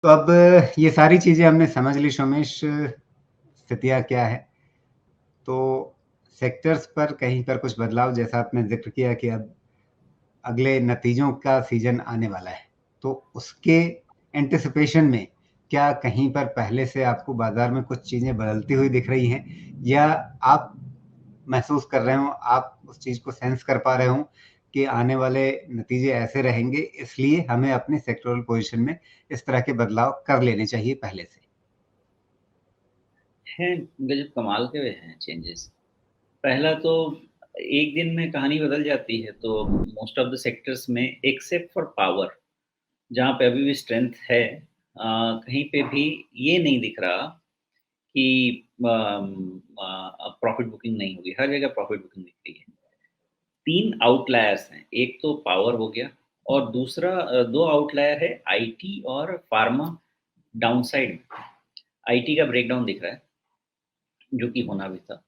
तो अब ये सारी चीज़ें हमने समझ ली सोमेश, स्थितियाँ क्या है। तो सेक्टर्स पर कहीं पर कुछ बदलाव जैसा आपने ज़िक्र किया कि अब अगले नतीजों का सीज़न आने वाला है। तो उसके एंटिसिपेशन में क्या कहीं पर पहले से आपको बाज़ार में कुछ चीज़ें बदलती हुई दिख रही हैं? या आप महसूस कर रहे हों, आप उस चीज़ को सेंस कर पा रहे हों कि आने वाले नतीजे ऐसे रहेंगे, इसलिए हमें अपने सेक्टोरल पोज़ीशन में इस तरह के बदलाव कर लेने चाहिए पहले से? हैं, गज़ब कमाल के हैं चेंजेस। पहला तो एक दिन में कहानी बदल जाती है, तो मोस्ट ऑफ द सेक्टर्स में एक्सेप्ट फॉर पावर, जहाँ पे अभी भी स्ट्रेंथ है, कहीं पे भी ये नहीं दिख रहा कि प्रॉफ़िट बुकिंग नहीं होगी, हर जगह प्रॉफ़िट बुकिंग दिख रही है। 3 आउटलायर्स हैं, एक तो पावर हो गया और दूसरा 2 आउटलायर है आईटी और फ़ार्मा डाउनसाइड में। आईटी का ब्रेकडाउन दिख रहा है, जो कि होना भी था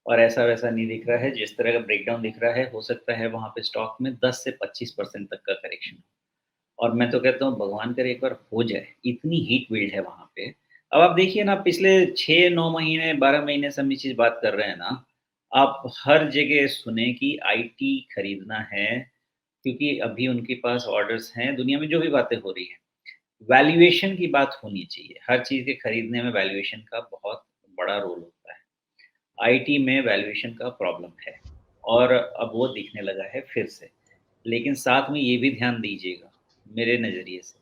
और ऐसा-वैसा नहीं दिख रहा है, जिस तरह का ब्रेकडाउन दिख रहा है, हो सकता है वहाँ पे स्टॉक में 10 से 25% तक का करेक्शन हो और मैं तो कहता हूँ भगवान करे एक बार हो जाए, इतनी हीट बिल्ड है वहाँ पे। अब आप देखिए ना पिछले 6-9 महीने, 12 महीने से हम ये चीज़ बात कर रहे हैं ना, आप हर जगह सुने कि आईटी खरीदना है, क्योंकि अभी उनके पास ऑर्डर्स हैं, दुनिया में जो भी बातें हो रही हैं। वैल्यूएशन की बात होनी चाहिए, हर चीज़ के खरीदने में वैल्यूएशन का बहुत बड़ा रोल होता है। आईटी में वैल्यूएशन का प्रॉब्लम है और अब वो दिखने लगा है फिर से। लेकिन साथ में ये भी ध्यान दीजिएगा, मेरे नज़रिए से,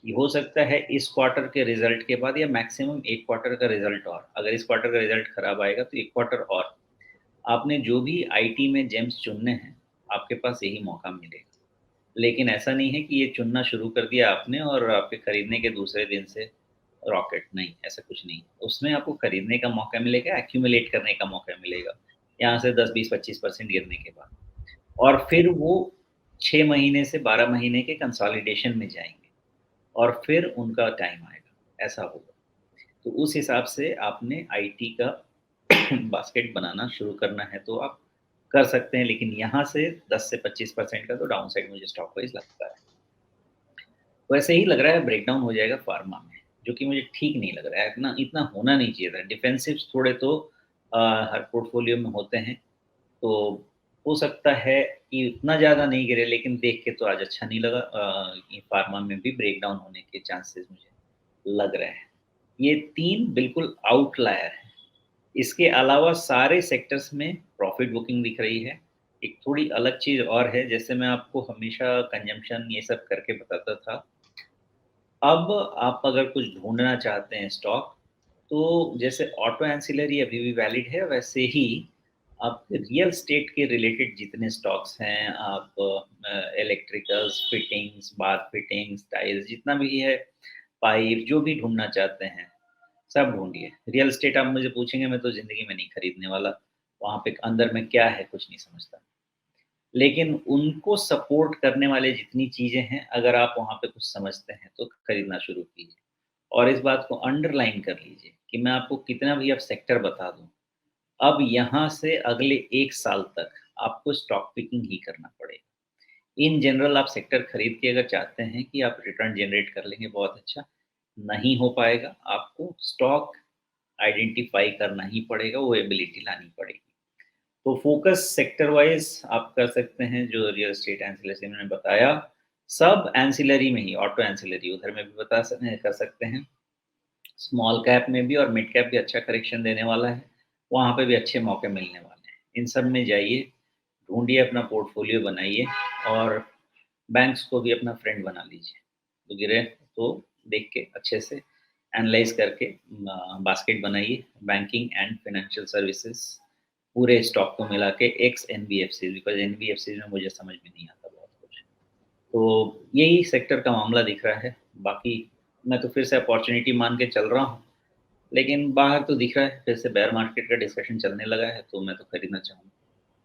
ये हो सकता है इस क्वार्टर के रिज़ल्ट के बाद या मैक्सिमम 1 क्वार्टर का रिज़ल्ट और, अगर इस क्वार्टर का रिज़ल्ट खराब आएगा तो 1 क्वार्टर और। आपने जो भी आईटी में जेम्स चुनने हैं, आपके पास यही मौका मिलेगा। लेकिन ऐसा नहीं है कि ये चुनना शुरू कर दिया आपने और आपके खरीदने के दूसरे दिन से रॉकेट, नहीं, ऐसा कुछ नहीं। उसमें आपको खरीदने का मौका मिलेगा, एक्यूमुलेट करने का मौका मिलेगा, यहाँ से 10, 20, 25% गिरने के बाद और फिर वो 6 महीने से 12 महीने के कंसोलिडेशन में जाएँगे और फिर उनका टाइम आएगा, ऐसा होगा। तो उस हिसाब से आपने आईटी का बास्केट बनाना शुरू करना है तो आप कर सकते हैं, लेकिन यहाँ से 10 से 25% का तो डाउनसाइड मुझे स्टॉक वाइज़ लगता है। वैसे ही लग रहा है ब्रेकडाउन हो जाएगा फ़ार्मा में, जो कि मुझे ठीक नहीं लग रहा है, इतना इतना होना नहीं चाहिए था। डिफेंसिव्स थोड़े तो हर पोर्टफ़ोलियो में होते हैं, तो हो सकता है कि उतना ज़्यादा नहीं गिरे, लेकिन देख के तो आज अच्छा नहीं लगा कि फ़ार्मा में भी ब्रेकडाउन होने के चांसेस मुझे लग रहे हैं। ये 3 बिल्कुल आउटलायर हैं। इसके अलावा सारे सेक्टर्स में प्रॉफ़िट बुकिंग दिख रही है। एक थोड़ी अलग चीज़ और है, जैसे मैं आपको हमेशा कंज़म्पशन ये सब करके बताता था। अब आप अगर कुछ ढूँढना चाहते हैं स्टॉक, तो जैसे ऑटो एंसिलरी अभी भी वैलिड है, वैसे ही आप रियल एस्टेट के रिलेटेड जितने स्टॉक्स हैं, आप electricals, fittings, bath fittings, tiles जितना भी है, पाइप जो भी ढूँढना चाहते हैं, सब ढूँढिए। रियल एस्टेट आप मुझे पूछेंगे, मैं तो ज़िंदगी में नहीं खरीदने वाला। वहाँ पे अंदर में क्या है, कुछ नहीं समझता। लेकिन उनको सपोर्ट करने वाले जितनी चीज़ें हैं, अगर आप वहाँ पे कुछ समझते हैं, तो खरीदना शुरू कीजिए। और इस बात को अंडरलाइन कर लीजिए कि मैं आपको कितना भी अब सेक्टर बता दूँ, अब यहाँ से अगले 1 साल तक आपको स्टॉक पिकिंग ही करना पड़ेगा। इन जनरल आप सेक्टर खरीद के अगर चाहते हैं कि आप रिटर्न जनरेट कर लेंगे, बहुत अच्छा, नहीं हो पाएगा। आपको स्टॉक आइडेंटिफ़ाई करना ही पड़ेगा, वो एबिलिटी लानी पड़ेगी। तो फ़ोकस सेक्टर वाइज़ आप कर सकते हैं, जो रियल एस्टेट एंसिलरी मैंने बताया, सब एंसिलरी में ही, ऑटो एंसिलरी उधर में भी कर सकते हैं। स्मॉल कैप में भी और मिड कैप भी अच्छा करेक्शन देने वाला है, वहाँ पे भी अच्छे मौके मिलने वाले हैं। इन सब में जाइए, ढूँढिए, अपना पोर्टफ़ोलियो बनाइए और बैंक्स को भी अपना फ्रेंड बना लीजिए। तो गिरे तो देख के अच्छे से एनालाइज़ करके बास्केट बनाइए, बैंकिंग एंड फाइनेंशियल सर्विसेज़ पूरे स्टॉक को मिला के एक्स एनबीएफसी, बिकॉज़ एनबीएफसी में मुझे समझ में नहीं आता बहुत कुछ। तो यही सेक्टर का मामला दिख रहा है। बाकी मैं तो फिर से अपॉर्च्युनिटी मान के चल रहा हूँ, लेकिन बाहर तो दिख रहा है फिर से बेयर मार्केट का डिस्कशन चलने लगा है, तो मैं तो खरीदना चाहूँगा।